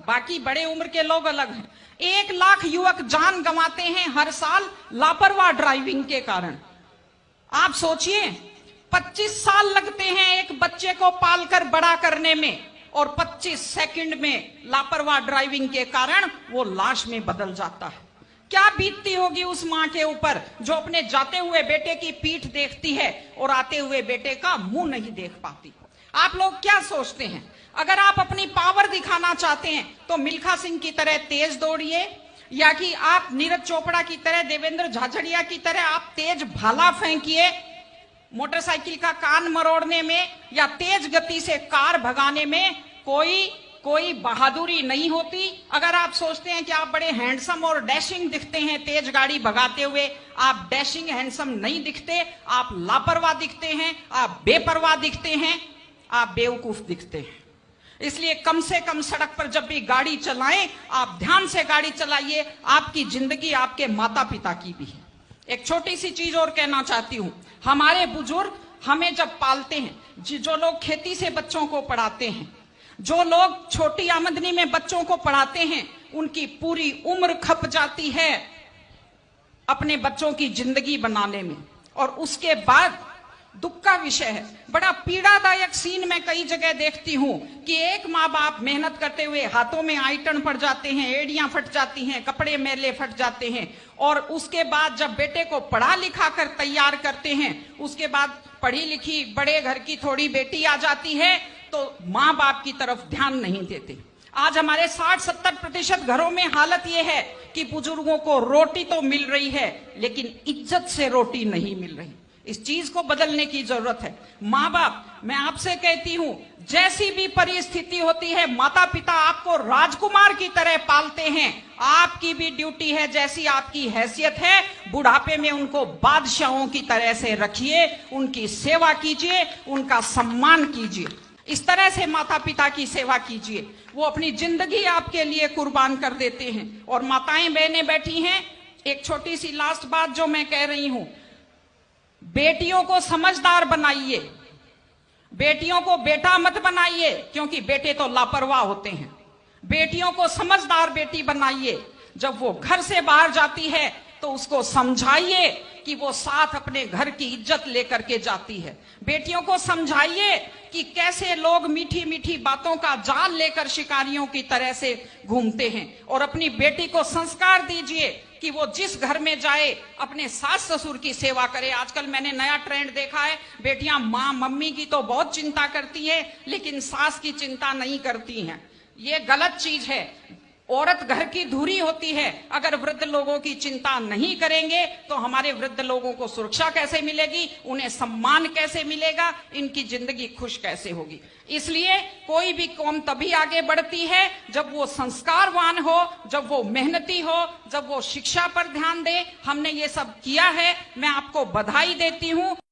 बाकी बड़े उम्र के लोग अलग हैं। 1 लाख युवक जान गंवाते हैं हर साल लापरवाह ड्राइविंग के कारण। आप सोचिए, 25 साल लगते हैं एक बच्चे को पालकर बड़ा करने में, और 25 सेकंड में लापरवाह ड्राइविंग के कारण वो लाश में बदल जाता है। क्या बीतती होगी उस मां के ऊपर जो अपने जाते हुए बेटे की पीठ देखती है और आते हुए बेटे का मुंह नहीं देख पाती। आप लोग क्या सोचते हैं, अगर आप अपनी पावर दिखाना चाहते हैं तो मिल्खा सिंह की तरह तेज दौड़िए, या कि आप नीरज चोपड़ा की तरह, देवेंद्र झाझड़िया की तरह आप तेज भाला फेंकिए मोटरसाइकिल का कान मरोड़ने में, या तेज गति से कार भगाने में कोई बहादुरी नहीं होती। अगर आप सोचते हैं कि आप बड़े हैंडसम और डैशिंग दिखते हैं तेज गाड़ी भगाते हुए, आप डैशिंग हैंडसम नहीं दिखते, आप लापरवाह दिखते हैं, आप बेपरवाह दिखते हैं, आप बेवकूफ दिखते हैं। इसलिए कम से कम सड़क पर जब भी गाड़ी चलाएं, आप ध्यान से गाड़ी चलाइए। आपकी जिंदगी आपके माता पिता की भी है। एक छोटी सी चीज और कहना चाहती हूं, हमारे बुजुर्ग हमें जब पालते हैं, जो लोग खेती से बच्चों को पढ़ाते हैं, जो लोग छोटी आमदनी में बच्चों को पढ़ाते हैं, उनकी पूरी उम्र खप जाती है अपने बच्चों की जिंदगी बनाने में। और उसके बाद दुख का विषय है, बड़ा पीड़ादायक सीन मैं कई जगह देखती हूं कि एक माँ बाप मेहनत करते हुए हाथों में आइटन पड़ जाते हैं, एड़ियां फट जाती हैं, कपड़े मैले फट जाते हैं, और उसके बाद जब बेटे को पढ़ा लिखा कर तैयार करते हैं, उसके बाद पढ़ी लिखी बड़े घर की थोड़ी बेटी आ जाती है तो माँ बाप की तरफ ध्यान नहीं देते। आज हमारे 60-70% घरों में हालत यह है कि बुजुर्गों को रोटी तो मिल रही है लेकिन इज्जत से रोटी नहीं मिल रही। इस चीज को बदलने की जरूरत है। माँ बाप, मैं आपसे कहती हूं, जैसी भी परिस्थिति होती है, माता पिता आपको राजकुमार की तरह पालते हैं। आपकी भी ड्यूटी है, जैसी आपकी हैसियत है, बुढ़ापे में उनको बादशाहों की तरह से रखिए, उनकी सेवा कीजिए, उनका सम्मान कीजिए। इस तरह से माता पिता की सेवा कीजिए। वो अपनी जिंदगी आपके लिए कुर्बान कर देते हैं। और माताएं बहनें बैठी हैं, एक छोटी सी लास्ट बात जो मैं कह रही हूं, बेटियों को समझदार बनाइए, बेटियों को बेटा मत बनाइए, क्योंकि बेटे तो लापरवाह होते हैं। बेटियों को समझदार बेटी बनाइए। जब वो घर से बाहर जाती है तो उसको समझाइए कि वो साथ अपने घर की इज्जत लेकर के जाती है। बेटियों को समझाइए कि कैसे लोग मीठी मीठी बातों का जाल लेकर शिकारियों की तरह से घूमते हैं। और अपनी बेटी को संस्कार दीजिए कि वो जिस घर में जाए अपने सास ससुर की सेवा करे। आजकल मैंने नया ट्रेंड देखा है, बेटियां माँ मम्मी की तो बहुत चिंता करती हैं लेकिन सास की चिंता नहीं करती हैं। ये गलत चीज है। औरत घर की धुरी होती है। अगर वृद्ध लोगों की चिंता नहीं करेंगे तो हमारे वृद्ध लोगों को सुरक्षा कैसे मिलेगी, उन्हें सम्मान कैसे मिलेगा, इनकी जिंदगी खुश कैसे होगी। इसलिए कोई भी कौम तभी आगे बढ़ती है जब वो संस्कारवान हो, जब वो मेहनती हो, जब वो शिक्षा पर ध्यान दे। हमने ये सब किया है, मैं आपको बधाई देती हूं।